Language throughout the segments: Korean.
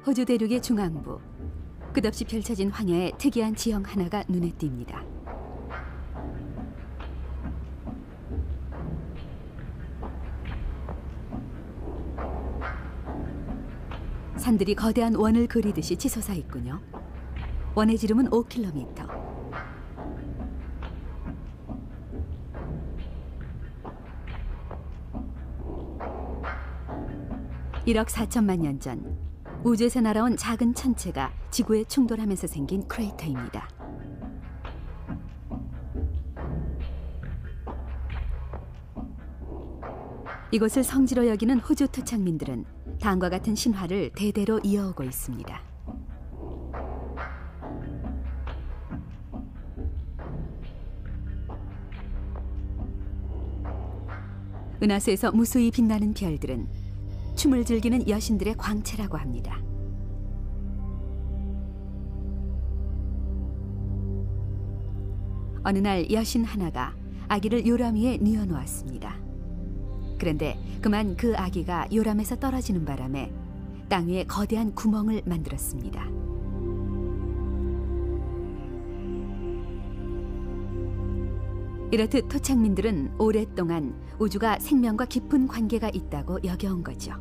호주 대륙의 중앙부. 끝없이 펼쳐진 황야에 특이한 지형 하나가 눈에 띕니다. 산들이 거대한 원을 그리듯이 치솟아 있군요. 원의 지름은 5km. (1억 4천만 년) 전 우주에서 날아온 작은 천체가 지구에 충돌하면서 생긴 크레이터입니다. 이곳을 성지로 여기는 호주 토착민들은 다음과 같은 신화를 대대로 이어오고 있습니다. 은하수에서 무수히 빛나는 별들은 춤을 즐기는 여신들의 광채라고 합니다. 어느 날 여신 하나가 아기를 요람 위에 뉘어놓았습니다. 그런데 그만 그 아기가 요람에서 떨어지는 바람에 땅 위에 거대한 구멍을 만들었습니다. 이렇듯 토착민들은 오랫동안 우주가 생명과 깊은 관계가 있다고 여겨온 거죠.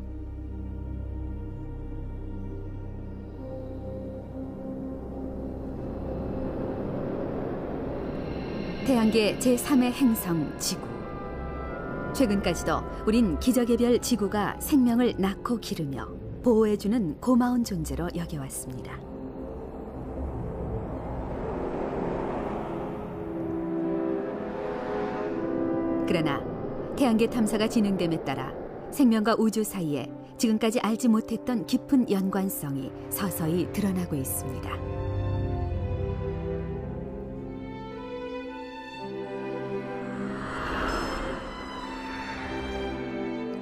태양계 제3의 행성 지구. 최근까지도 우린 기적의 별 지구가 생명을 낳고 기르며 보호해주는 고마운 존재로 여겨왔습니다. 그러나 태양계 탐사가 진행됨에 따라 생명과 우주 사이에 지금까지 알지 못했던 깊은 연관성이 서서히 드러나고 있습니다.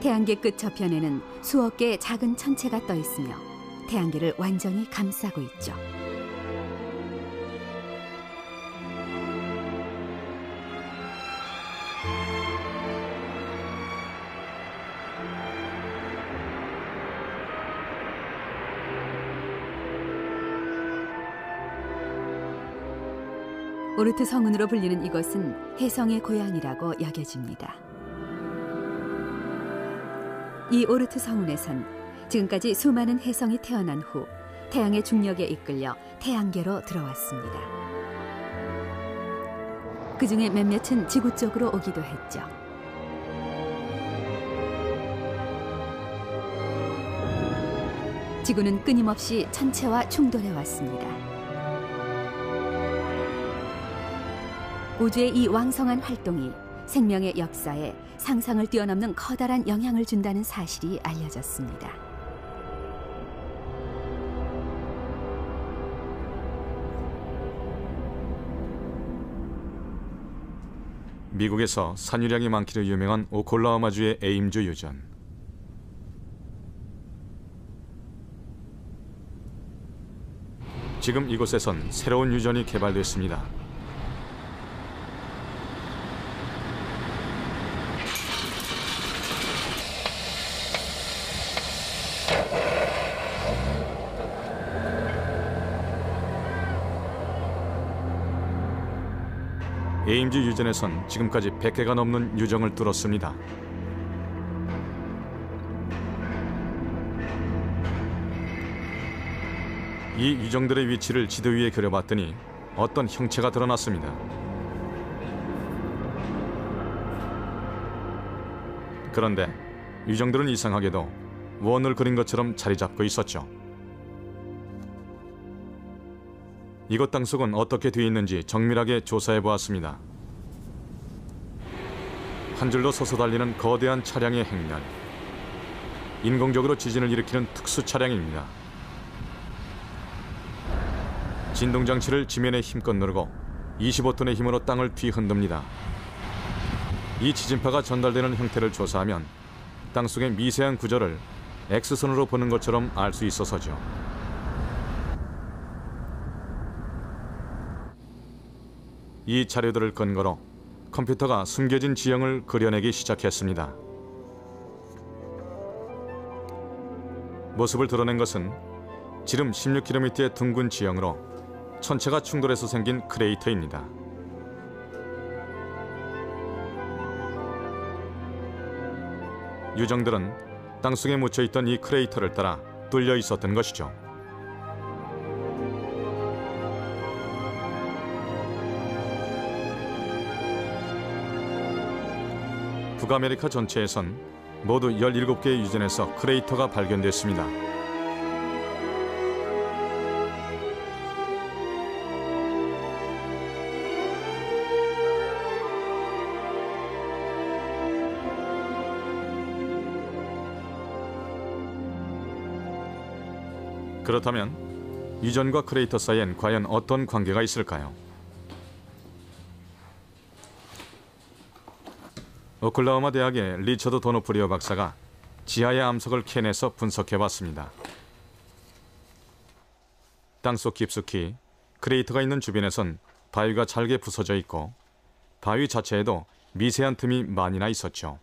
태양계 끝 저편에는 수억 개의 작은 천체가 떠 있으며 태양계를 완전히 감싸고 있죠. 오르트 성운으로 불리는 이곳은 혜성의 고향이라고 여겨집니다. 이 오르트 성운에선 지금까지 수많은 혜성이 태어난 후 태양의 중력에 이끌려 태양계로 들어왔습니다. 그 중에 몇몇은 지구 쪽으로 오기도 했죠. 지구는 끊임없이 천체와 충돌해 왔습니다. 우주의 이 왕성한 활동이 생명의 역사에 상상을 뛰어넘는 커다란 영향을 준다는 사실이 알려졌습니다. 미국에서 산유량이 많기로 유명한 오클라호마주의 에임즈 유전. 지금 이곳에선 새로운 유전이 개발됐습니다. 에임즈 유전에선 지금까지 100개가 넘는 유정을 뚫었습니다. 이 유정들의 위치를 지도 위에 그려봤더니 어떤 형체가 드러났습니다. 그런데 유정들은 이상하게도 원을 그린 것처럼 자리 잡고 있었죠. 이곳 땅속은 어떻게 되어 있는지 정밀하게 조사해 보았습니다. 한 줄로 서서 달리는 거대한 차량의 행렬. 인공적으로 지진을 일으키는 특수 차량입니다. 진동장치를 지면에 힘껏 누르고 25톤의 힘으로 땅을 뒤흔듭니다. 이 지진파가 전달되는 형태를 조사하면 땅속의 미세한 구조를 X선으로 보는 것처럼 알 수 있어서죠. 이 자료들을 근거로 컴퓨터가 숨겨진 지형을 그려내기 시작했습니다. 모습을 드러낸 것은 지름 16km의 둥근 지형으로 천체가 충돌해서 생긴 크레이터입니다. 유정들은 땅속에 묻혀있던 이 크레이터를 따라 뚫려 있었던 것이죠. 북아메리카 전체에선 모두 17개의 유전에서 크레이터가 발견됐습니다. 그렇다면 유전과 크레이터 사이엔 과연 어떤 관계가 있을까요? 오클라호마 대학의 리처드 도노프리오 박사가 지하의 암석을 캐내서 분석해봤습니다. 땅속 깊숙이 크레이터가 있는 주변에선 바위가 잘게 부서져 있고 바위 자체에도 미세한 틈이 많이나 있었죠.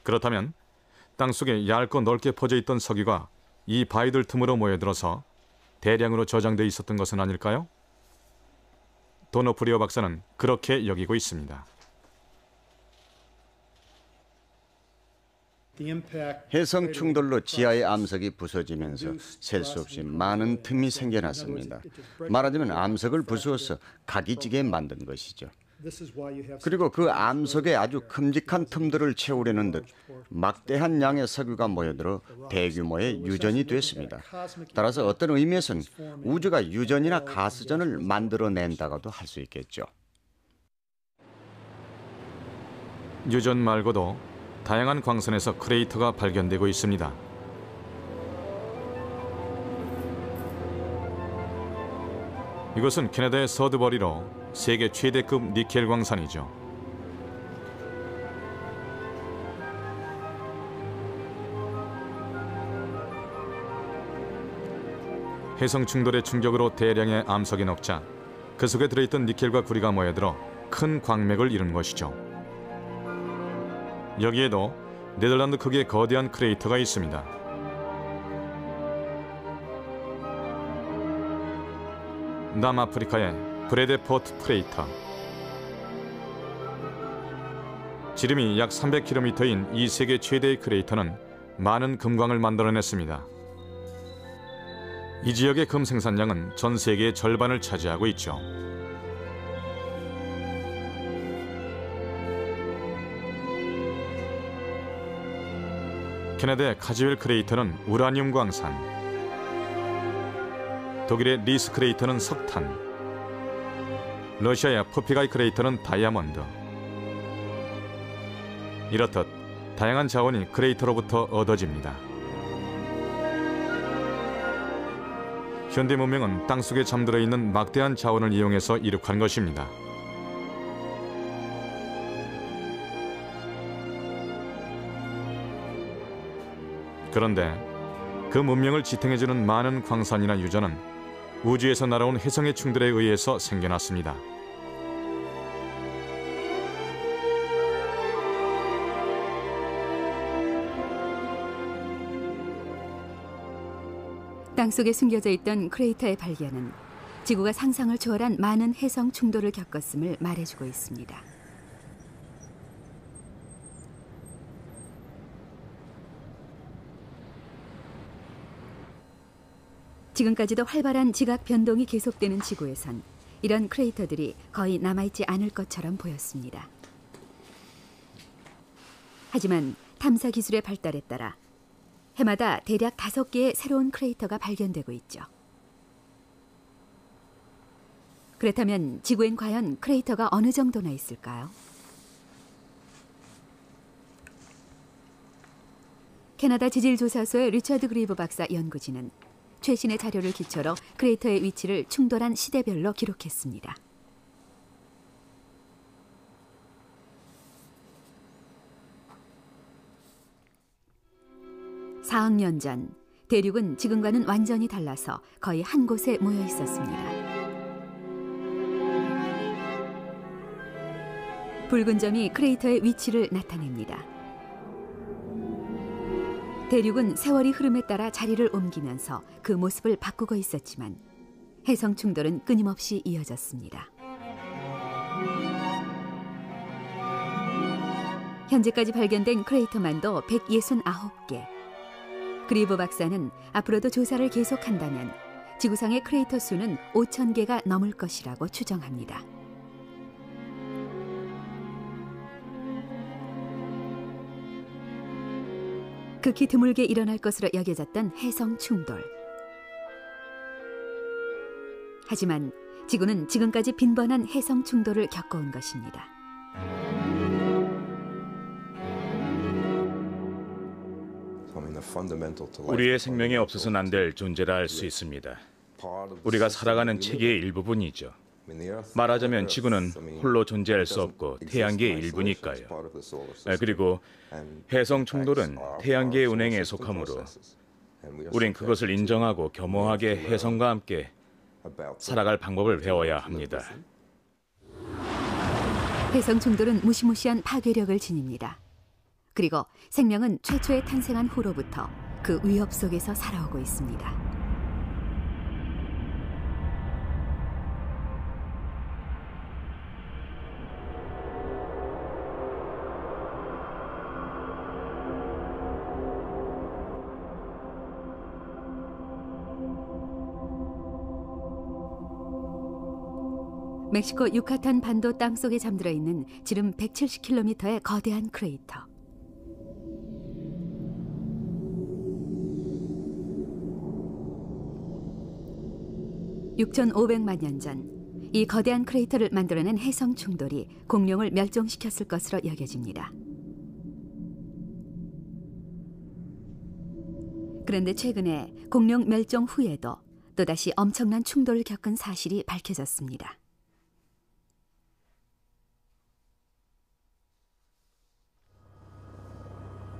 그렇다면 땅속에 얇고 넓게 퍼져 있던 석유가 이 바위들 틈으로 모여들어서 대량으로 저장돼 있었던 것은 아닐까요? 도노프리오 박사는 그렇게 여기고 있습니다. 해성 충돌로 지하의 암석이 부서지면서 셀 수 없이 많은 틈이 생겨났습니다. 말하자면 암석을 부수어서 각이지게 만든 것이죠. 그리고 그 암석에 아주 큼직한 틈들을 채우려는 듯 막대한 양의 석유가 모여들어 대규모의 유전이 됐습니다. 따라서 어떤 의미에서는 우주가 유전이나 가스전을 만들어낸다고도 할 수 있겠죠. 유전 말고도 다양한 광선에서 크레이터가 발견되고 있습니다. 이곳은 캐나다의 서드버리로 세계 최대급 니켈 광산이죠. 해성 충돌의 충격으로 대량의 암석이 녹자 그 속에 들어있던 니켈과 구리가 모여들어 큰 광맥을 이룬 것이죠. 여기에도 네덜란드 크기의 거대한 크레이터가 있습니다. 남아프리카의 브레데포트 크레이터. 지름이 약 300km인 이 세계 최대의 크레이터는 많은 금광을 만들어냈습니다. 이 지역의 금 생산량은 전 세계의 절반을 차지하고 있죠. 캐나다의 카즈웰 크레이터는 우라늄 광산, 독일의 리스 크레이터는 석탄, 러시아의 포피가이 크레이터는 다이아몬드. 이렇듯 다양한 자원이 크레이터로부터 얻어집니다. 현대 문명은 땅속에 잠들어 있는 막대한 자원을 이용해서 이룩한 것입니다. 그런데 그 문명을 지탱해주는 많은 광산이나 유전은 우주에서 날아온 혜성의 충돌에 의해서 생겨났습니다. 땅속에 숨겨져 있던 크레이터의 발견은 지구가 상상을 초월한 많은 혜성 충돌을 겪었음을 말해주고 있습니다. 지금까지도 활발한 지각 변동이 계속되는 지구에선 이런 크레이터들이 거의 남아있지 않을 것처럼 보였습니다. 하지만 탐사 기술의 발달에 따라 해마다 대략 5개의 새로운 크레이터가 발견되고 있죠. 그렇다면 지구엔 과연 크레이터가 어느 정도나 있을까요? 캐나다 지질조사소의 리처드 그리브 박사 연구진은 최신의 자료를 기초로 크레이터의 위치를 충돌한 시대별로 기록했습니다. 4억 년 전, 대륙은 지금과는 완전히 달라서 거의 한 곳에 모여 있었습니다. 붉은 점이 크레이터의 위치를 나타냅니다. 대륙은 세월이 흐름에 따라 자리를 옮기면서 그 모습을 바꾸고 있었지만 해성 충돌은 끊임없이 이어졌습니다. 현재까지 발견된 크레이터만도 169개. 그리브 박사는 앞으로도 조사를 계속한다면 지구상의 크레이터 수는 5,000개가 넘을 것이라고 추정합니다. 극히 드물게 일어날 것으로 여겨졌던 해성 충돌. 하지만 지구는 지금까지 빈번한 해성 충돌을 겪어온 것입니다. 우리의 생명에 없어서는 안 될 존재라 할 수 있습니다. 우리가 살아가는 체계의 일부분이죠. 말하자면 지구는 홀로 존재할 수 없고 태양계의 일부니까요. 그리고 해성 충돌은 태양계의 운행에 속하므로 우린 그것을 인정하고 겸허하게 해성과 함께 살아갈 방법을 배워야 합니다. 해성 충돌은 무시무시한 파괴력을 지닙니다. 그리고 생명은 최초에 탄생한 후로부터 그 위협 속에서 살아오고 있습니다. 멕시코 유카탄 반도 땅속에 잠들어 있는 지름 170km의 거대한 크레이터. (6,500만 년 전) 이 거대한 크레이터를 만들어낸 해성 충돌이 공룡을 멸종시켰을 것으로 여겨집니다. 그런데 최근에 공룡 멸종 후에도 또다시 엄청난 충돌을 겪은 사실이 밝혀졌습니다.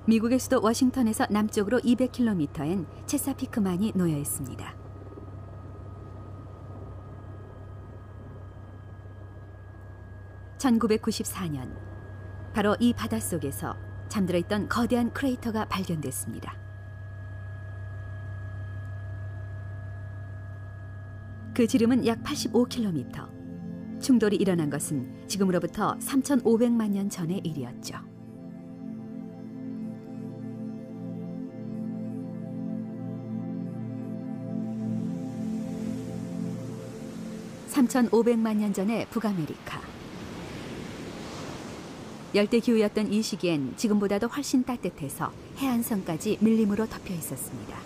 미국의 수도 워싱턴에서 남쪽으로 200km엔 체사피크만이 놓여 있습니다. (1994년) 바로 이 바닷속에서 잠들어 있던 거대한 크레이터가 발견됐습니다. 그 지름은 약 85km. 충돌이 일어난 것은 지금으로부터 3,500만 년 전의 일이었죠. (3,500만 년 전의 북아메리카). 열대기후였던 이 시기엔 지금보다도 훨씬 따뜻해서 해안선까지 밀림으로 덮여 있었습니다.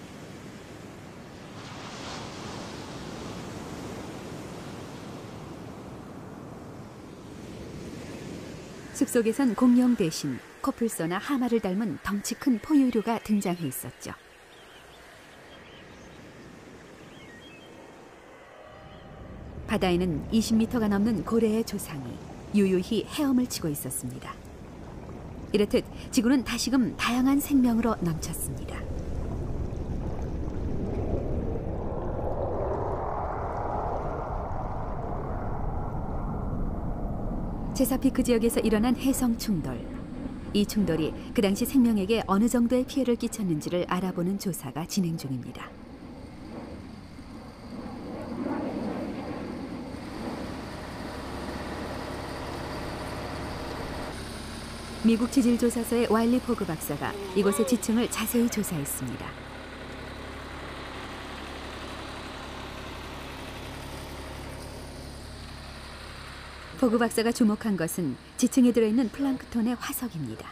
숲속에선 공룡 대신 코뿔소나 하마를 닮은 덩치 큰 포유류가 등장해 있었죠. 바다에는 20m가 넘는 고래의 조상이 유유히 헤엄을 치고 있었습니다. 이렇듯 지구는 다시금 다양한 생명으로 넘쳤습니다. 체사피크 지역에서 일어난 해성 충돌. 이 충돌이 그 당시 생명에게 어느 정도의 피해를 끼쳤는지를 알아보는 조사가 진행 중입니다. 미국 지질조사소의 와일리 포그 박사가 이곳의 지층을 자세히 조사했습니다. 포그 박사가 주목한 것은 지층에 들어있는 플랑크톤의 화석입니다.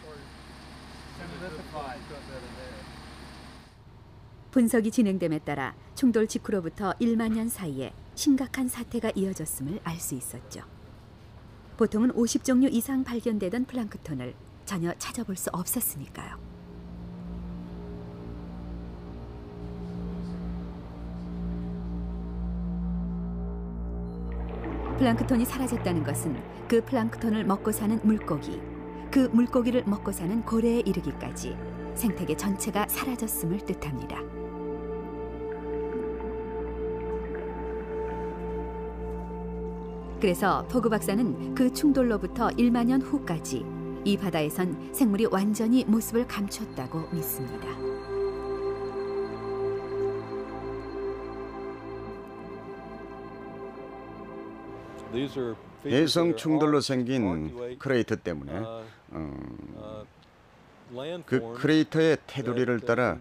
분석이 진행됨에 따라 충돌 직후로부터 1만 년 사이에 심각한 사태가 이어졌음을 알 수 있었죠. 보통은 50종류 이상 발견되던 플랑크톤을 전혀 찾아볼 수 없었으니까요. 플랑크톤이 사라졌다는 것은 그 플랑크톤을 먹고 사는 물고기, 그 물고기를 먹고 사는 고래에 이르기까지 생태계 전체가 사라졌음을 뜻합니다. 그래서 포그 박사는 그 충돌로부터 1만 년 후까지 이 바다에선 생물이 완전히 모습을 감췄다고 믿습니다. 해성 충돌로 생긴 크레이터 때문에 그 크레이터의 테두리를 따라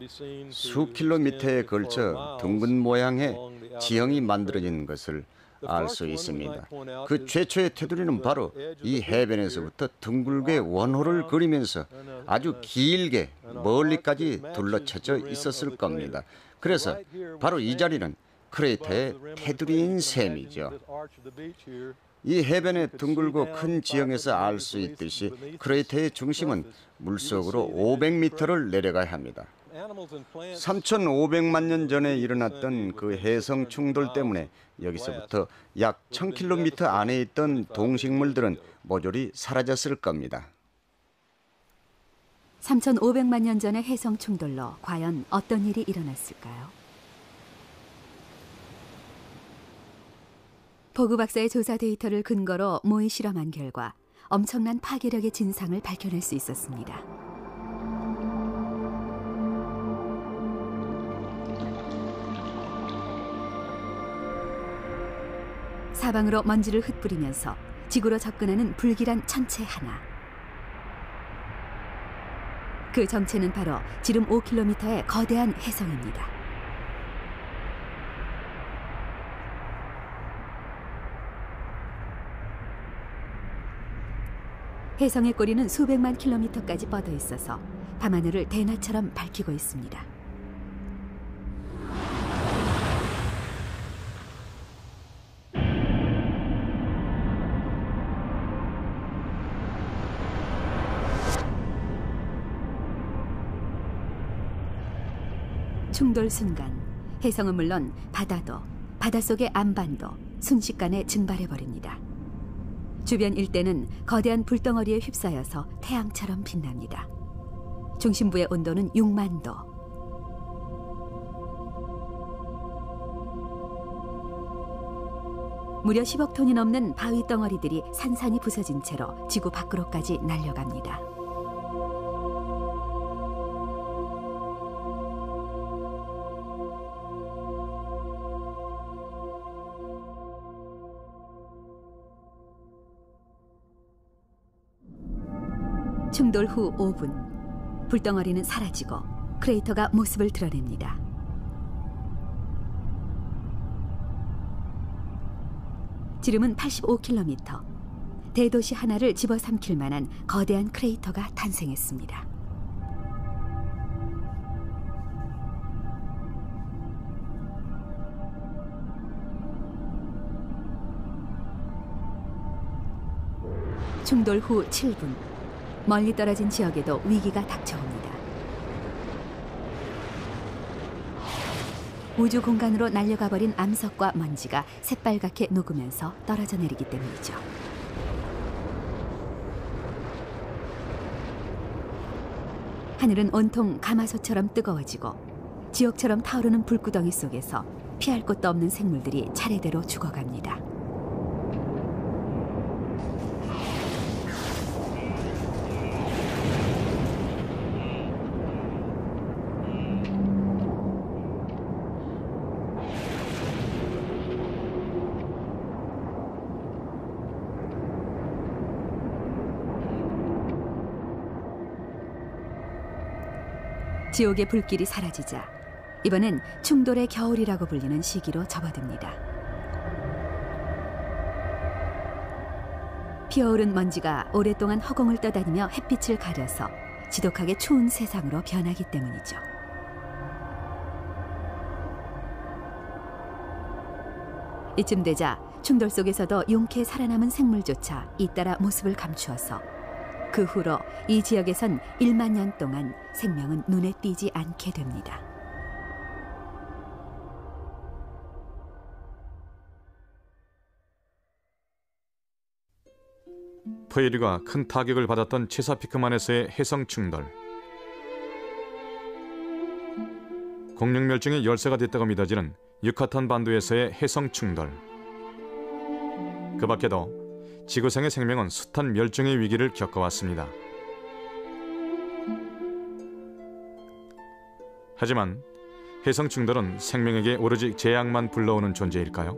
수 킬로미터에 걸쳐 둥근 모양의 지형이 만들어진 것을 알 수 있습니다. 그 최초의 테두리는 바로 이 해변에서부터 둥글게 원호를 그리면서 아주 길게 멀리까지 둘러쳐져 있었을 겁니다. 그래서 바로 이 자리는 크레이터의 테두리인 셈이죠. 이 해변의 둥글고 큰 지형에서 알 수 있듯이 크레이터의 중심은 물속으로 500m를 내려가야 합니다. 3,500만 년 전에 일어났던 그 해성 충돌 때문에 여기서부터 약 1,000km 안에 있던 동식물들은 모조리 사라졌을 겁니다. 3,500만 년 전의 해성 충돌로 과연 어떤 일이 일어났을까요? 보그 박사의 조사 데이터를 근거로 모의 실험한 결과 엄청난 파괴력의 진상을 밝혀낼 수 있었습니다. 사방으로 먼지를 흩뿌리면서 지구로 접근하는 불길한 천체 하나. 그 정체는 바로 지름 5km의 거대한 혜성입니다. 혜성의 꼬리는 수백만 킬로미터까지 뻗어 있어서 밤하늘을 대낮처럼 밝히고 있습니다. 충돌 순간 혜성은 물론 바다도 바닷속의 안반도 순식간에 증발해버립니다. 주변 일대는 거대한 불덩어리에 휩싸여서 태양처럼 빛납니다. 중심부의 온도는 6만 도. 무려 10억 톤이 넘는 바위 덩어리들이 산산이 부서진 채로 지구 밖으로까지 날려갑니다. 충돌 후 5분, 불덩어리는 사라지고 크레이터가 모습을 드러냅니다. 지름은 85km, 대도시 하나를 집어삼킬 만한 거대한 크레이터가 탄생했습니다. 충돌 후 7분, 멀리 떨어진 지역에도 위기가 닥쳐옵니다. 우주 공간으로 날려가 버린 암석과 먼지가 새빨갛게 녹으면서 떨어져 내리기 때문이죠. 하늘은 온통 가마솥처럼 뜨거워지고 지옥처럼 타오르는 불구덩이 속에서 피할 곳도 없는 생물들이 차례대로 죽어갑니다. 지옥의 불길이 사라지자 이번엔 충돌의 겨울이라고 불리는 시기로 접어듭니다. 피어오른 먼지가 오랫동안 허공을 떠다니며 햇빛을 가려서 지독하게 추운 세상으로 변하기 때문이죠. 이쯤 되자 충돌 속에서도 용케 살아남은 생물조차 잇따라 모습을 감추어서 그 후로 이 지역에선 1만 년 동안 생명은 눈에 띄지 않게 됩니다. 포에리가 큰 타격을 받았던 체사피크만에서의 해성 충돌. 공룡멸종의 열쇠가 됐다고 믿어지는 유카탄 반도에서의 해성 충돌. 그 밖에도 지구상의 생명은 숱한 멸종의 위기를 겪어왔습니다. 하지만 해성 충돌은 생명에게 오로지 재앙만 불러오는 존재일까요?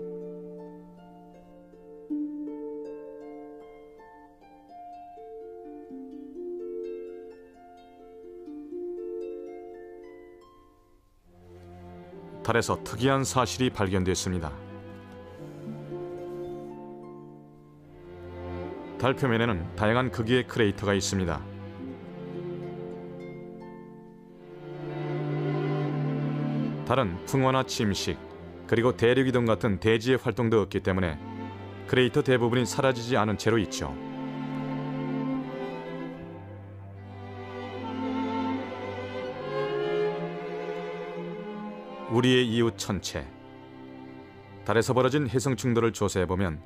달에서 특이한 사실이 발견됐습니다. 달 표면에는 다양한 크기의 크레이터가 있습니다. 달은 풍화나 침식, 그리고 대륙이동 같은 대지의 활동도 없기 때문에 크레이터 대부분이 사라지지 않은 채로 있죠. 우리의 이웃 천체. 달에서 벌어진 해성 충돌을 조사해보면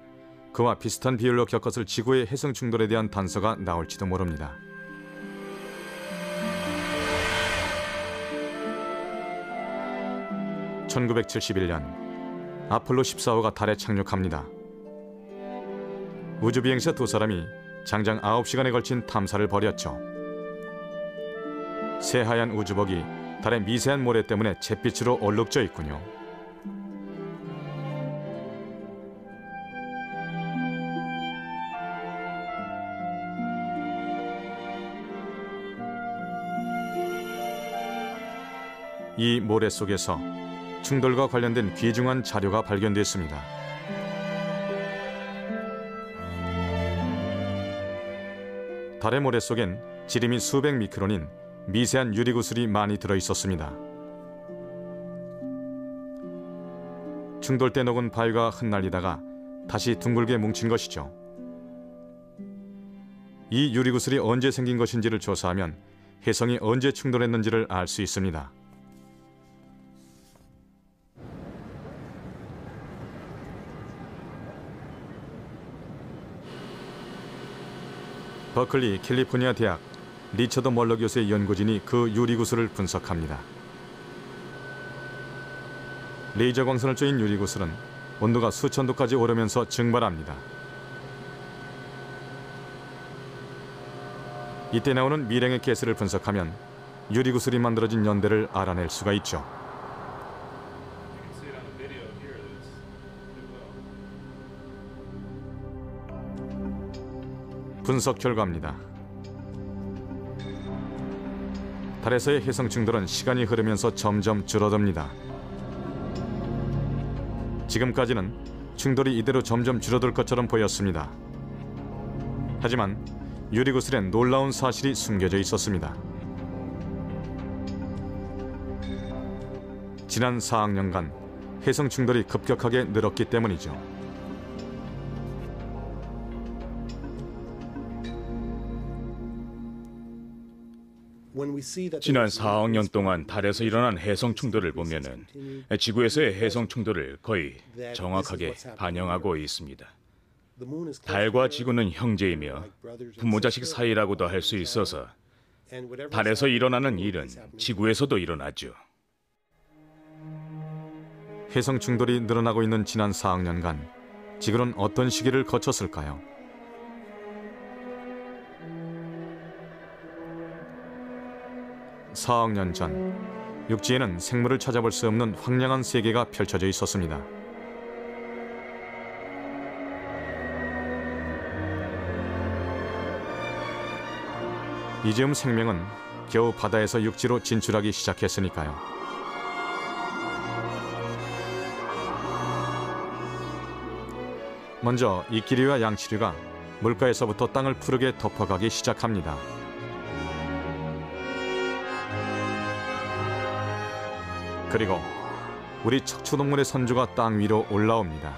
그와 비슷한 비율로 겪었을 지구의 해성 충돌에 대한 단서가 나올지도 모릅니다. (1971년) 아폴로 14호가 달에 착륙합니다. 우주비행사 두 사람이 장장 9시간에 걸친 탐사를 벌였죠. 새하얀 우주복이 달의 미세한 모래 때문에 잿빛으로 얼룩져 있군요. 이 모래 속에서 충돌과 관련된 귀중한 자료가 발견됐습니다. 달의 모래 속엔 지름이 수백 미크론인 미세한 유리구슬이 많이 들어있었습니다. 충돌 때 녹은 바위가 흩날리다가 다시 둥글게 뭉친 것이죠. 이 유리구슬이 언제 생긴 것인지를 조사하면 혜성이 언제 충돌했는지를 알 수 있습니다. 버클리 캘리포니아 대학 리처드 멀러 교수의 연구진이 그 유리구슬을 분석합니다. 레이저 광선을 쬐인 유리구슬은 온도가 수천 도까지 오르면서 증발합니다. 이때 나오는 미량의 가스를 분석하면 유리구슬이 만들어진 연대를 알아낼 수가 있죠. 분석 결과입니다. 달에서의 해성 충돌은 시간이 흐르면서 점점 줄어듭니다. 지금까지는 충돌이 이대로 점점 줄어들 것처럼 보였습니다. 하지만 유리구슬엔 놀라운 사실이 숨겨져 있었습니다. 지난 4억년간 해성 충돌이 급격하게 늘었기 때문이죠. 지난 4억 년 동안 달에서 일어난 해성 충돌을 보면은 지구에서의 해성 충돌을 거의 정확하게 반영하고 있습니다. 달과 지구는 형제이며 부모 자식 사이라고도 할 수 있어서 달에서 일어나는 일은 지구에서도 일어나죠. 해성 충돌이 늘어나고 있는 지난 4억 년간 지구는 어떤 시기를 거쳤을까요? (4억 년) 전 육지에는 생물을 찾아볼 수 없는 황량한 세계가 펼쳐져 있었습니다. 이즈음 생명은 겨우 바다에서 육지로 진출하기 시작했으니까요. 먼저 이끼류와 양치류가 물가에서부터 땅을 푸르게 덮어가기 시작합니다. 그리고 우리 척추동물의 선조가 땅 위로 올라옵니다.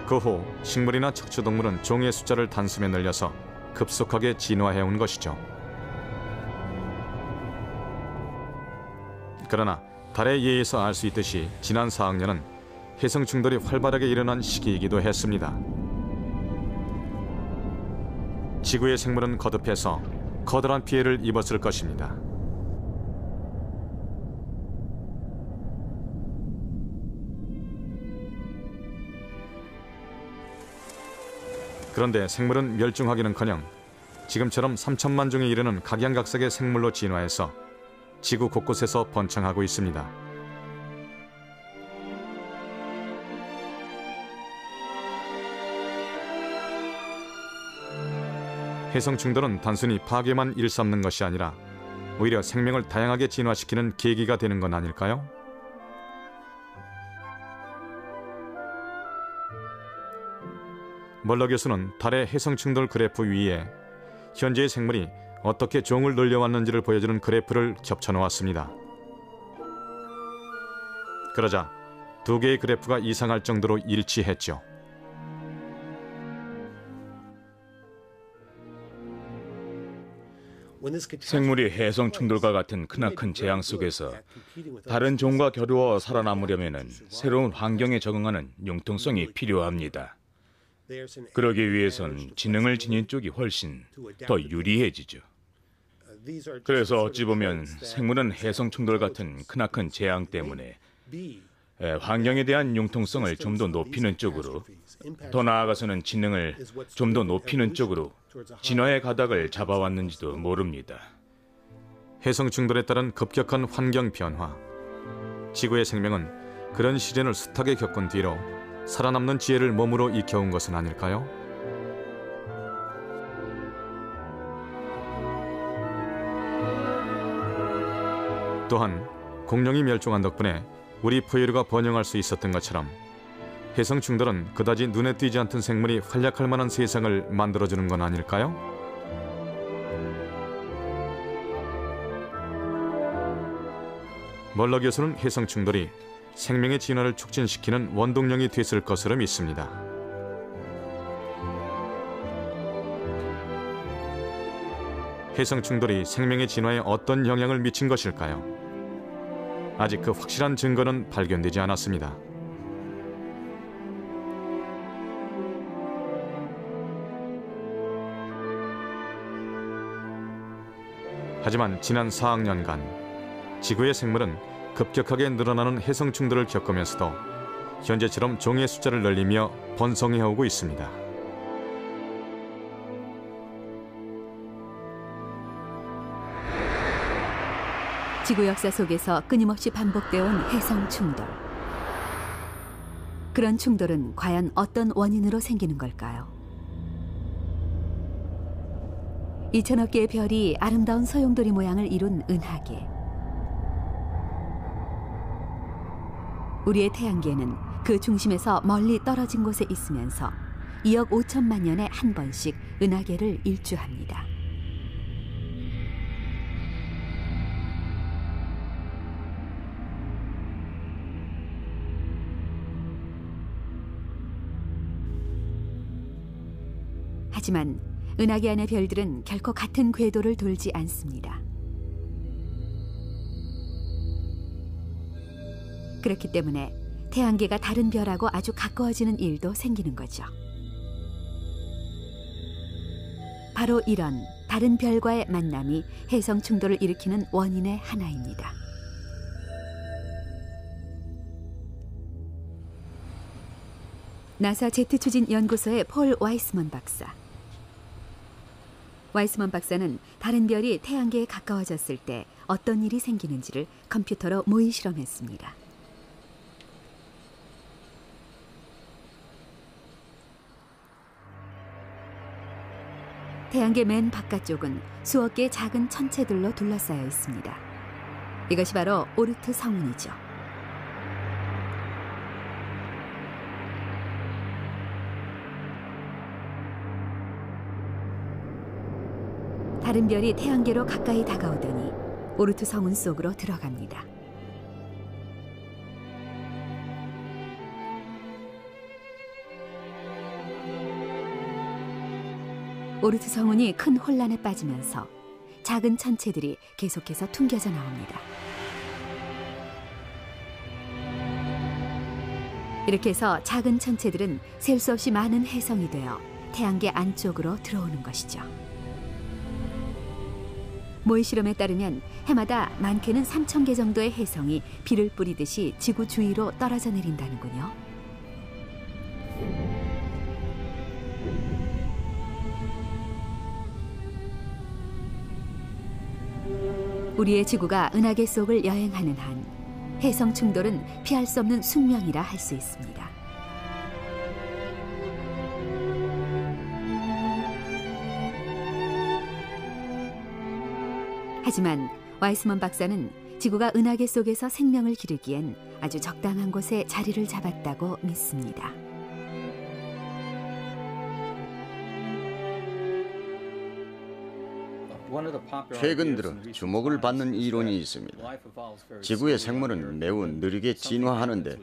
그 후 식물이나 척추동물은 종의 숫자를 단숨에 늘려서 급속하게 진화해온 것이죠. 그러나 달의 예에서 알 수 있듯이 지난 4억 년은 해성 충돌이 활발하게 일어난 시기이기도 했습니다. 지구의 생물은 거듭해서 커다란 피해를 입었을 것입니다. 그런데 생물은 멸종하기는커녕 지금처럼 3천만 종에 이르는 각양각색의 생물로 진화해서 지구 곳곳에서 번창하고 있습니다. 해성 충돌은 단순히 파괴만 일삼는 것이 아니라 오히려 생명을 다양하게 진화시키는 계기가 되는 건 아닐까요? 멀러 교수는 달의 해성 충돌 그래프 위에 현재의 생물이 어떻게 종을 늘려왔는지를 보여주는 그래프를 겹쳐놓았습니다. 그러자 두 개의 그래프가 이상할 정도로 일치했죠. 생물이 해성 충돌과 같은 크나큰 재앙 속에서 다른 종과 겨루어 살아남으려면 새로운 환경에 적응하는 융통성이 필요합니다. 그러기 위해선 지능을 지닌 쪽이 훨씬 더 유리해지죠. 그래서 어찌 보면 생물은 해성 충돌 같은 크나큰 재앙 때문에 환경에 대한 융통성을 좀 더 높이는 쪽으로, 더 나아가서는 지능을 좀 더 높이는 쪽으로 진화의 가닥을 잡아왔는지도 모릅니다. 해성 충돌에 따른 급격한 환경 변화. 지구의 생명은 그런 시련을 숱하게 겪은 뒤로 살아남는 지혜를 몸으로 익혀온 것은 아닐까요? 또한 공룡이 멸종한 덕분에 우리 포유류가 번영할 수 있었던 것처럼 해성 충돌은 그다지 눈에 띄지 않던 생물이 활약할 만한 세상을 만들어주는 건 아닐까요? 멀러 교수는 해성 충돌이 생명의 진화를 촉진시키는 원동력이 됐을 것으로 믿습니다. 해성 충돌이 생명의 진화에 어떤 영향을 미친 것일까요? 아직 그 확실한 증거는 발견되지 않았습니다. 하지만 지난 4억 년간 지구의 생물은 급격하게 늘어나는 해성 충돌을 겪으면서도 현재처럼 종의 숫자를 늘리며 번성해오고 있습니다. 지구 역사 속에서 끊임없이 반복되어온 해성 충돌. 그런 충돌은 과연 어떤 원인으로 생기는 걸까요? 2천억 개의 별이 아름다운 소용돌이 모양을 이룬 은하계. 우리의 태양계는 그 중심에서 멀리 떨어진 곳에 있으면서 2억 5천만 년에 한 번씩 은하계를 일주합니다. 하지만 은하계 안의 별들은 결코 같은 궤도를 돌지 않습니다. 그렇기 때문에 태양계가 다른 별하고 아주 가까워지는 일도 생기는 거죠. 바로 이런 다른 별과의 만남이 해성 충돌을 일으키는 원인의 하나입니다. 나사 제트 추진 연구소의 폴 와이스먼 박사. 와이스먼 박사는 다른 별이 태양계에 가까워졌을 때 어떤 일이 생기는지를 컴퓨터로 모의 실험했습니다. 태양계 맨 바깥쪽은 수억 개의 작은 천체들로 둘러싸여 있습니다. 이것이 바로 오르트 성운이죠. 다른 별이 태양계로 가까이 다가오더니 오르트 성운 속으로 들어갑니다. 오르트 성운이 큰 혼란에 빠지면서 작은 천체들이 계속해서 퉁겨져 나옵니다. 이렇게 해서 작은 천체들은 셀 수 없이 많은 해성이 되어 태양계 안쪽으로 들어오는 것이죠. 모의 실험에 따르면 해마다 많게는 3,000개 정도의 해성이 비를 뿌리듯이 지구 주위로 떨어져 내린다는군요. 우리의 지구가 은하계 속을 여행하는 한 해성 충돌은 피할 수 없는 숙명이라 할 수 있습니다. 하지만 와이스먼 박사는 지구가 은하계 속에서 생명을 기르기엔 아주 적당한 곳에 자리를 잡았다고 믿습니다. 최근 들어 주목을 받는 이론이 있습니다. 지구의 생물은 매우 느리게 진화하는데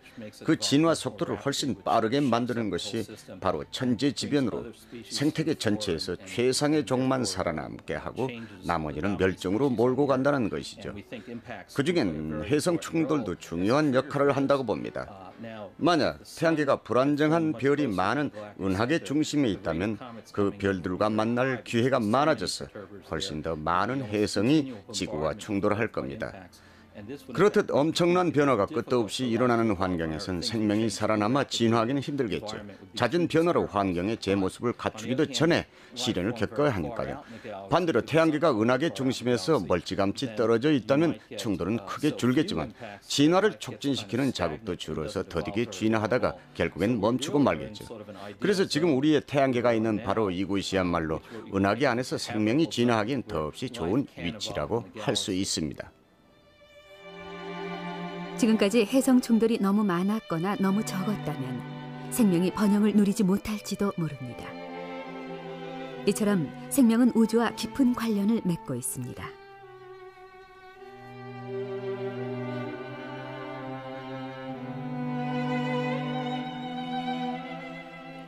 그 진화 속도를 훨씬 빠르게 만드는 것이 바로 천재지변으로 생태계 전체에서 최상의 종만 살아남게 하고 나머지는 멸종으로 몰고 간다는 것이죠. 그중엔 해성 충돌도 중요한 역할을 한다고 봅니다. 만약 태양계가 불안정한 별이 많은 은하계 중심에 있다면 그 별들과 만날 기회가 많아져서 훨씬 더 많은 해성이 지구와 충돌할 겁니다. 그렇듯 엄청난 변화가 끝도 없이 일어나는 환경에선 생명이 살아남아 진화하기는 힘들겠죠. 잦은 변화로 환경의 제 모습을 갖추기도 전에 시련을 겪어야 하니까요. 반대로 태양계가 은하계 중심에서 멀찌감치 떨어져 있다면 충돌은 크게 줄겠지만 진화를 촉진시키는 자극도 줄어서 더디게 진화하다가 결국엔 멈추고 말겠죠. 그래서 지금 우리의 태양계가 있는 바로 이곳이야말로 은하계 안에서 생명이 진화하기엔 더없이 좋은 위치라고 할 수 있습니다. 지금까지 해성 충돌이 너무 많았거나 너무 적었다면 생명이 번영을 누리지 못할지도 모릅니다. 이처럼 생명은 우주와 깊은 관련을 맺고 있습니다.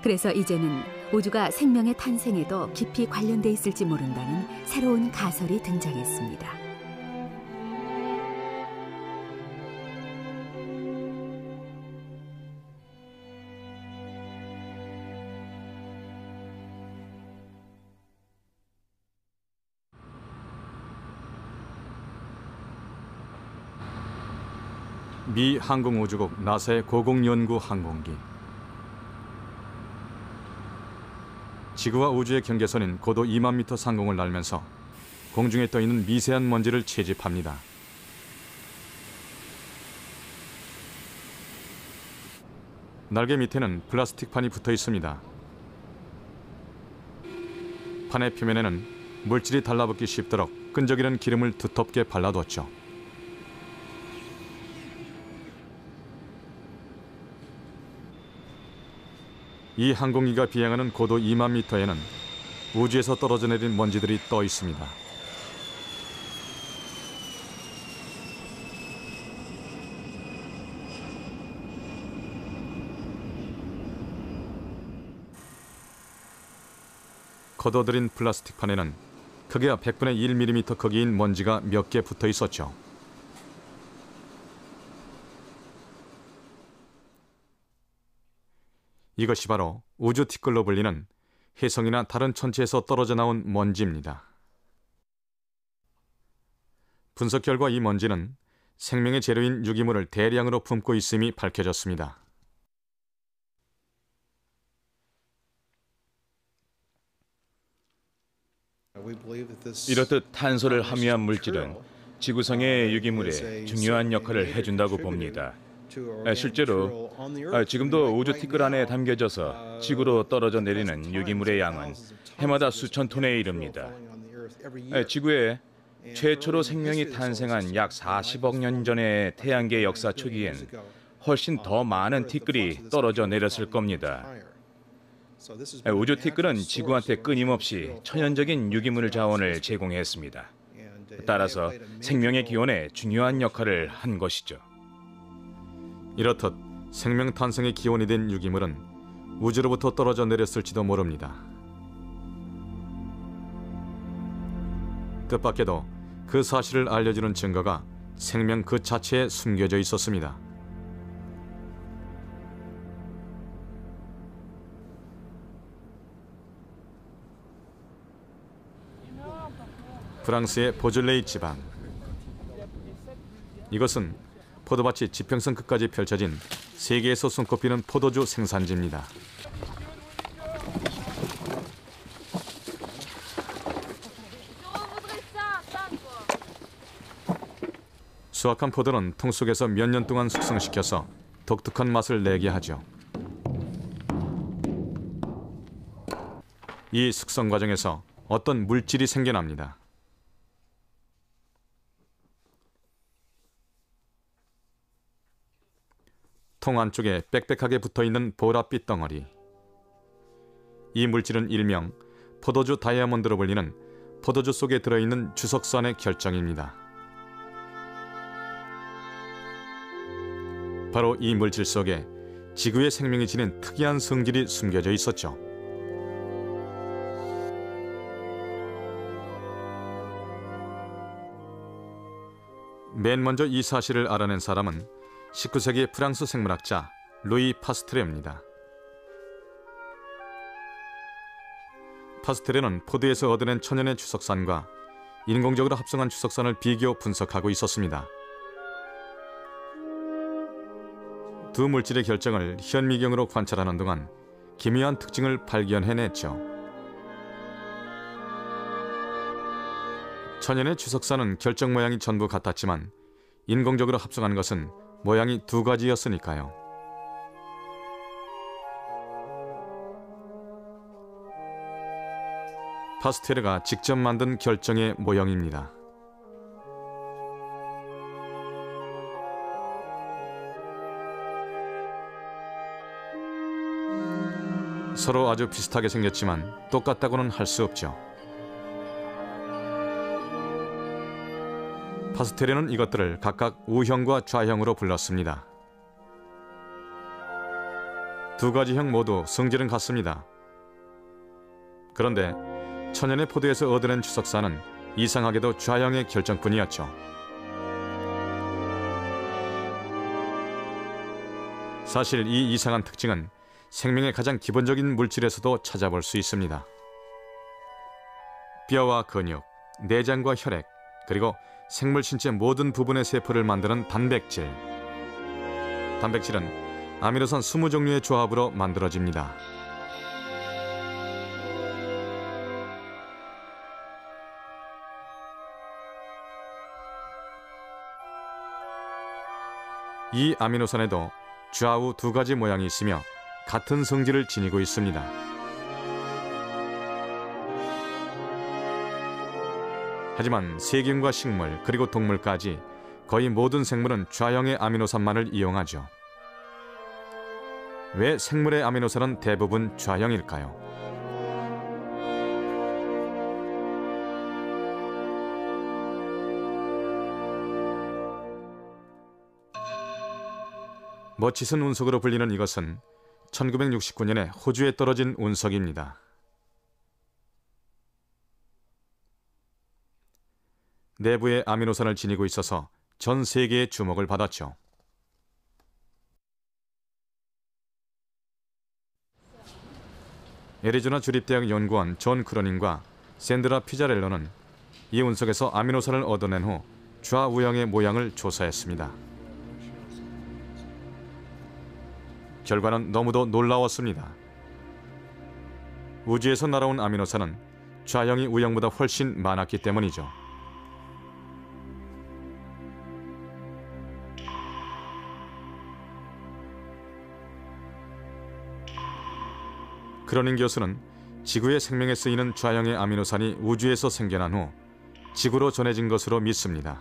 그래서 이제는 우주가 생명의 탄생에도 깊이 관련돼 있을지 모른다는 새로운 가설이 등장했습니다. 미 항공우주국 나사의 고공연구 항공기. 지구와 우주의 경계선인 고도 2만 미터 상공을 날면서 공중에 떠있는 미세한 먼지를 채집합니다. 날개 밑에는 플라스틱 판이 붙어 있습니다. 판의 표면에는 물질이 달라붙기 쉽도록 끈적이는 기름을 두텁게 발라뒀죠. 이 항공기가 비행하는 고도 2만 미터에는 우주에서 떨어져 내린 먼지들이 떠 있습니다. 걷어들인 플라스틱 판에는 크기가 100분의 1mm 크기인 먼지가 몇 개 붙어 있었죠. 이것이 바로 우주 티끌로 불리는 혜성이나 다른 천체에서 떨어져 나온 먼지입니다. 분석 결과 이 먼지는 생명의 재료인 유기물을 대량으로 품고 있음이 밝혀졌습니다. 이렇듯 탄소를 함유한 물질은 지구상의 유기물에 중요한 역할을 해준다고 봅니다. 실제로 지금도 우주 티끌 안에 담겨져서 지구로 떨어져 내리는 유기물의 양은 해마다 수천 톤에 이릅니다. 지구에 최초로 생명이 탄생한 약 40억 년 전의 태양계 역사 초기엔 훨씬 더 많은 티끌이 떨어져 내렸을 겁니다. 우주 티끌은 지구한테 끊임없이 천연적인 유기물 자원을 제공했습니다. 따라서 생명의 기원에 중요한 역할을 한 것이죠. 이렇듯 생명 탄생의 기원이 된 유기물은 우주로부터 떨어져 내렸을지도 모릅니다. 뜻밖에도 그 사실을 알려주는 증거가 생명 그 자체에 숨겨져 있었습니다. 프랑스의 보즐레이 지방. 이것은 포도밭이 지평선 끝까지 펼쳐진 세계에서 손꼽히는 포도주 생산지입니다. 수확한 포도는 통 속에서 몇 년 동안 숙성시켜서 독특한 맛을 내게 하죠. 이 숙성 과정에서 어떤 물질이 생겨납니다. 통 안쪽에 빽빽하게 붙어있는 보랏빛 덩어리. 이 물질은 일명 포도주 다이아몬드로 불리는 포도주 속에 들어있는 주석산의 결정입니다. 바로 이 물질 속에 지구의 생명이 지닌 특이한 성질이 숨겨져 있었죠. 맨 먼저 이 사실을 알아낸 사람은 19세기 프랑스 생물학자 루이 파스트레입니다. 파스트레는 포도에서 얻어낸 천연의 주석산과 인공적으로 합성한 주석산을 비교 분석하고 있었습니다. 두 물질의 결정을 현미경으로 관찰하는 동안 기묘한 특징을 발견해냈죠. 천연의 주석산은 결정 모양이 전부 같았지만 인공적으로 합성한 것은 모양이 두 가지였으니까요. 파스테르가 직접 만든 결정의 모형입니다. 서로 아주 비슷하게 생겼지만 똑같다고는 할 수 없죠. 파스테르는 이것들을 각각 우형과 좌형으로 불렀습니다. 두 가지 형 모두 성질은 같습니다. 그런데 천연의 포도에서 얻어낸 주석산은 이상하게도 좌형의 결정뿐이었죠. 사실 이 이상한 특징은 생명의 가장 기본적인 물질에서도 찾아볼 수 있습니다. 뼈와 근육, 내장과 혈액, 그리고 생물 신체 모든 부분의 세포를 만드는 단백질. 단백질은 아미노산 20종류의 조합으로 만들어집니다. 이 아미노산에도 좌우 두 가지 모양이 있으며 같은 성질을 지니고 있습니다. 하지만 세균과 식물 그리고 동물까지 거의 모든 생물은 좌형의 아미노산만을 이용하죠. 왜 생물의 아미노산은 대부분 좌형일까요? 머치슨 운석으로 불리는 이것은 1969년에 호주에 떨어진 운석입니다. 내부에 아미노산을 지니고 있어서 전 세계의 주목을 받았죠. 애리조나 주립대학 연구원 존 크로닝과 샌드라 피자렐로는 이 운석에서 아미노산을 얻어낸 후 좌우형의 모양을 조사했습니다. 결과는 너무도 놀라웠습니다. 우주에서 날아온 아미노산은 좌형이 우형보다 훨씬 많았기 때문이죠. 크로닝 교수는 지구의 생명에 쓰이는 좌형의 아미노산이 우주에서 생겨난 후 지구로 전해진 것으로 믿습니다.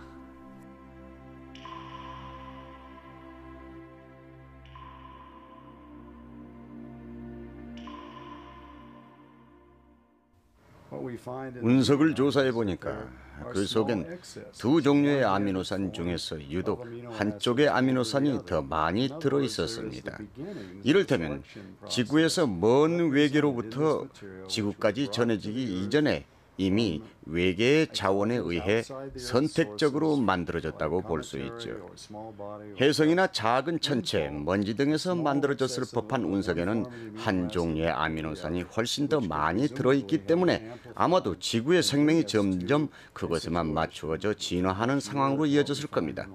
운석을 조사해 보니까 그 속엔 두 종류의 아미노산 중에서 유독 한쪽의 아미노산이 더 많이 들어 있었습니다. 이를테면 지구에서 먼 외계로부터 지구까지 전해지기 이전에 이미 외계의 자원에 의해 선택적으로 만들어졌다고 볼 수 있죠. 혜성이나 작은 천체, 먼지 등에서 만들어졌을 법한 운석에는 한 종류의 아미노산이 훨씬 더 많이 들어있기 때문에 아마도 지구의 생명이 점점 그것에만 맞추어져 진화하는 상황으로 이어졌을 겁니다.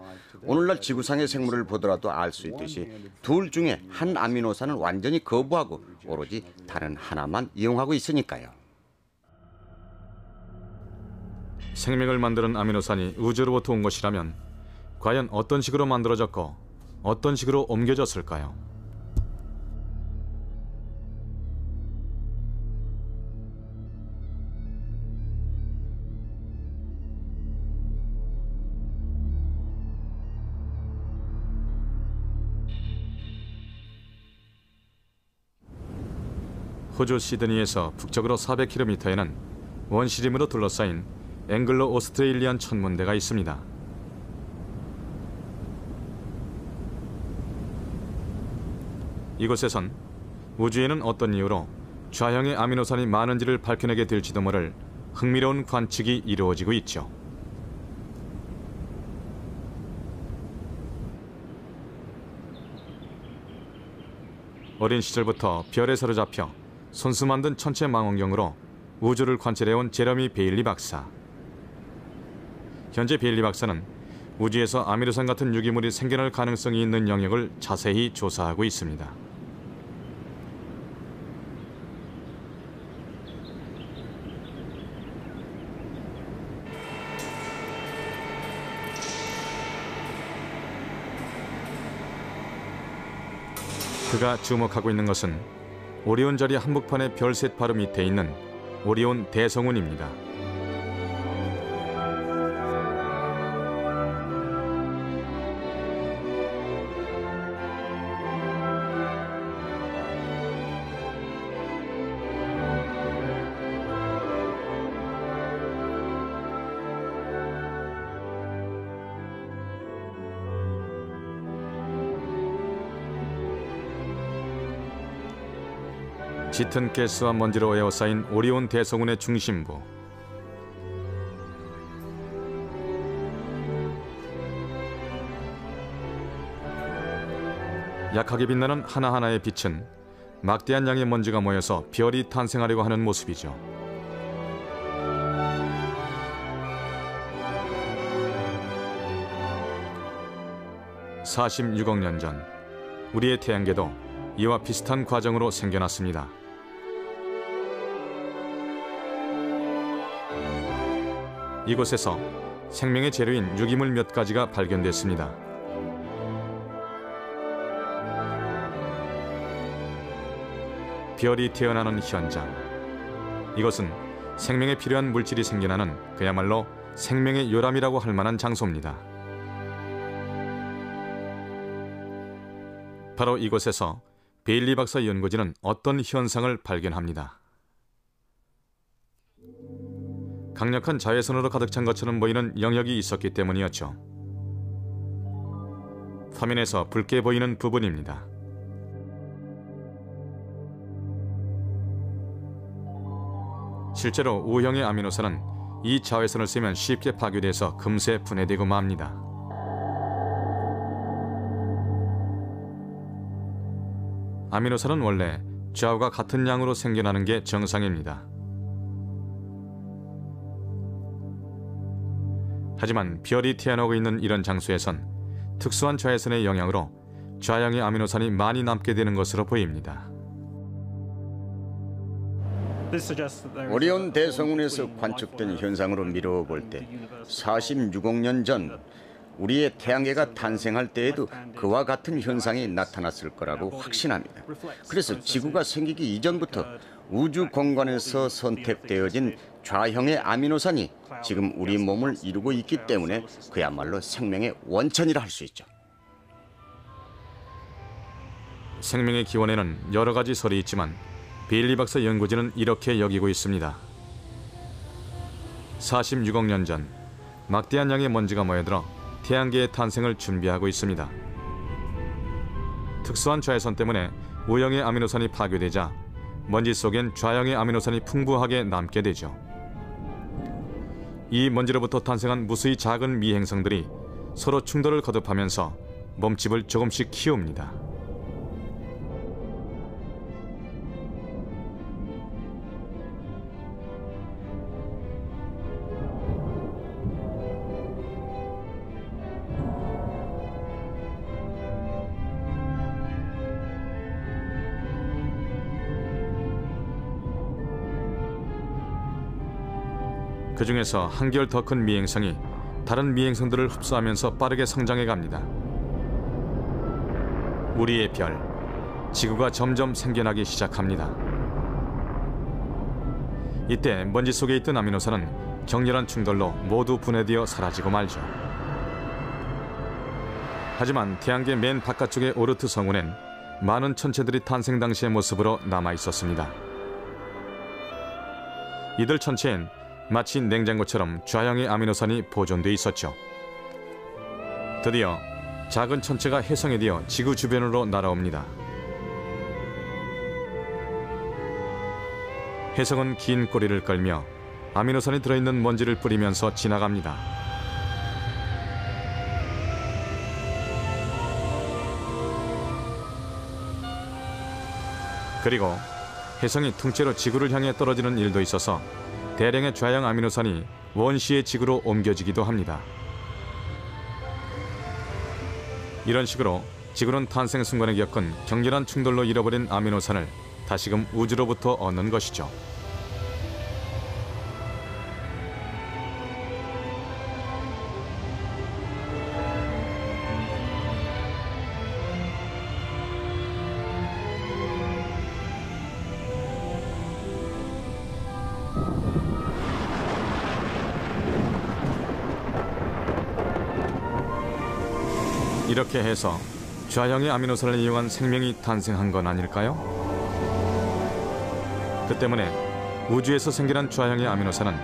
오늘날 지구상의 생물을 보더라도 알 수 있듯이 둘 중에 한 아미노산을 완전히 거부하고 오로지 다른 하나만 이용하고 있으니까요. 생명을 만드는 아미노산이 우주로부터 온 것이라면 과연 어떤 식으로 만들어졌고 어떤 식으로 옮겨졌을까요? 호주 시드니에서 북쪽으로 400km에는 원시림으로 둘러싸인 앵글로 오스트레일리안 천문대가 있습니다. 이곳에선 우주에는 어떤 이유로 좌형의 아미노산이 많은지를 밝혀내게 될지도 모를 흥미로운 관측이 이루어지고 있죠. 어린 시절부터 별에 사로잡혀 손수 만든 천체 망원경으로 우주를 관찰해온 제러미 베일리 박사. 현재 베일리 박사는 우주에서 아미노산 같은 유기물이 생겨날 가능성이 있는 영역을 자세히 조사하고 있습니다. 그가 주목하고 있는 것은 오리온 자리 한복판의 별셋 바로 밑에 있는 오리온 대성운입니다. 짙은 가스와 먼지로 에워싸인 오리온 대성운의 중심부. 약하게 빛나는 하나하나의 빛은 막대한 양의 먼지가 모여서 별이 탄생하려고 하는 모습이죠. (46억 년) 전 우리의 태양계도 이와 비슷한 과정으로 생겨났습니다. 이곳에서 생명의 재료인 유기물 몇 가지가 발견됐습니다. 별이 태어나는 현장. 이것은 생명에 필요한 물질이 생겨나는 그야말로 생명의 요람이라고 할 만한 장소입니다. 바로 이곳에서 베일리 박사 연구진은 어떤 현상을 발견합니다. 강력한 자외선으로 가득 찬 것처럼 보이는 영역이 있었기 때문이었죠. 화면에서 붉게 보이는 부분입니다. 실제로 O형의 아미노산은 이 자외선을 쐬면 쉽게 파괴돼서 금세 분해되고 맙니다. 아미노산은 원래 좌우가 같은 양으로 생겨나는 게 정상입니다. 하지만 별이 태어나고 있는 이런 장소에선 특수한 자외선의 영향으로 좌형의 아미노산이 많이 남게 되는 것으로 보입니다. 오리온 대성운에서 관측된 현상으로 미루어 볼 때 46억 년 전 우리의 태양계가 탄생할 때에도 그와 같은 현상이 나타났을 거라고 확신합니다. 그래서 지구가 생기기 이전부터 우주 공간에서 선택되어진 좌형의 아미노산이 지금 우리 몸을 이루고 있기 때문에 그야말로 생명의 원천이라 할 수 있죠. 생명의 기원에는 여러 가지 설이 있지만 베일리 박사 연구진은 이렇게 여기고 있습니다. 46억 년 전 막대한 양의 먼지가 모여들어 태양계의 탄생을 준비하고 있습니다. 특수한 자외선 때문에 O형의 아미노산이 파괴되자 먼지 속엔 좌형의 아미노산이 풍부하게 남게 되죠. 이 먼지로부터 탄생한 무수히 작은 미행성들이 서로 충돌을 거듭하면서 몸집을 조금씩 키웁니다. 그 중에서 한결 더 큰 미행성이 다른 미행성들을 흡수하면서 빠르게 성장해 갑니다. 우리의 별, 지구가 점점 생겨나기 시작합니다. 이때 먼지 속에 있던 아미노산은 격렬한 충돌로 모두 분해되어 사라지고 말죠. 하지만 태양계 맨 바깥쪽의 오르트 성운엔 많은 천체들이 탄생 당시의 모습으로 남아 있었습니다. 이들 천체엔 마치 냉장고처럼 좌형의 아미노산이 보존돼 있었죠. 드디어 작은 천체가 해성에 뒤어 지구 주변으로 날아옵니다. 해성은 긴 꼬리를 끌며 아미노산이 들어있는 먼지를 뿌리면서 지나갑니다. 그리고 해성이 통째로 지구를 향해 떨어지는 일도 있어서 대량의 좌형 아미노산이 원시의 지구로 옮겨지기도 합니다. 이런 식으로 지구는 탄생 순간에 겪은 격렬한 충돌로 잃어버린 아미노산을 다시금 우주로부터 얻는 것이죠. 이렇게 해서 좌형의 아미노산을 이용한 생명이 탄생한 건 아닐까요? 그 때문에 우주에서 생겨난 좌형의 아미노산은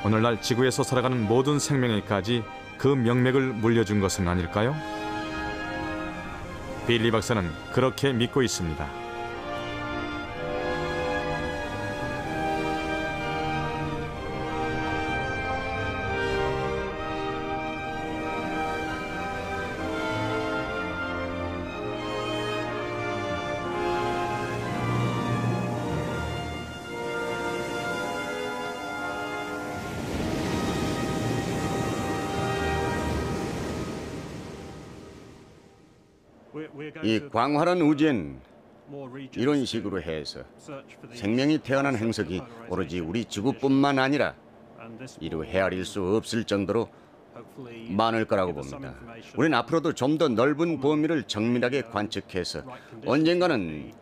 오늘날 지구에서 살아가는 모든 생명에까지 그 명맥을 물려준 것은 아닐까요? 빌리 박사는 그렇게 믿고 있습니다. 이 광활한 우주엔 이런 식으로 해서 생명이 태어난 행성이 오로지 우리 지구뿐만 아니라 이루 헤아릴 수 없을 정도로 많을 거라고 봅니다. 우린 앞으로도 좀 더 넓은 범위를 정밀하게 관측해서 언젠가는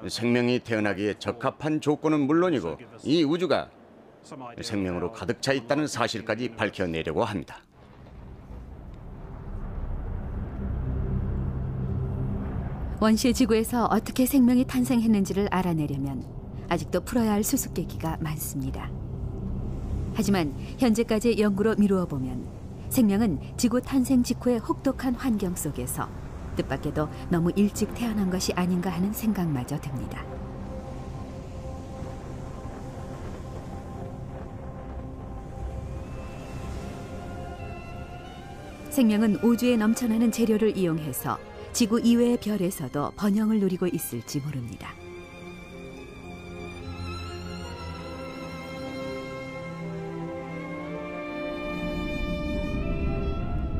생명이 태어나기에 적합한 조건은 물론이고 이 우주가 생명으로 가득 차 있다는 사실까지 밝혀내려고 합니다. 원시 지구에서 어떻게 생명이 탄생했는지를 알아내려면 아직도 풀어야 할 수수께끼가 많습니다. 하지만 현재까지의 연구로 미루어 보면 생명은 지구 탄생 직후의 혹독한 환경 속에서 뜻밖에도 너무 일찍 태어난 것이 아닌가 하는 생각마저 듭니다. 생명은 우주에 넘쳐나는 재료를 이용해서 지구 이외의 별에서도 번영을 누리고 있을지 모릅니다.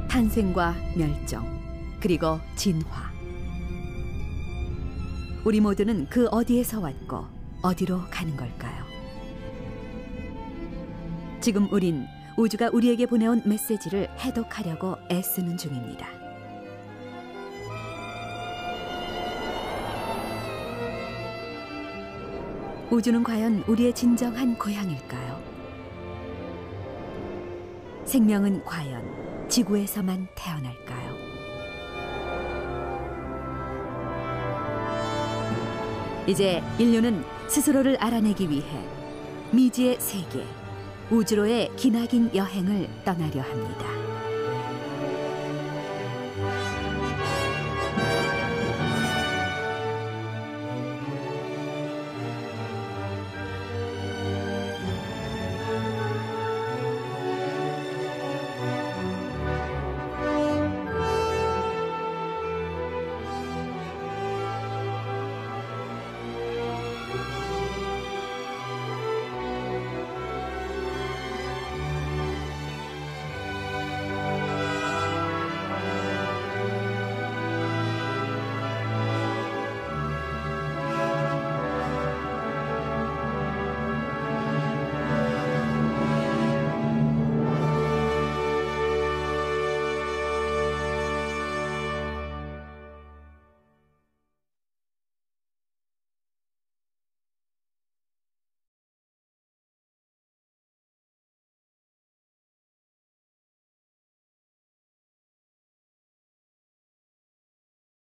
탄생과 멸종, 그리고 진화. 우리 모두는 그 어디에서 왔고 어디로 가는 걸까요? 지금 우린 우주가 우리에게 보내온 메시지를 해독하려고 애쓰는 중입니다. 우주는 과연 우리의 진정한 고향일까요? 생명은 과연 지구에서만 태어날까요? 이제 인류는 스스로를 알아내기 위해 미지의 세계, 우주로의 기나긴 여행을 떠나려 합니다.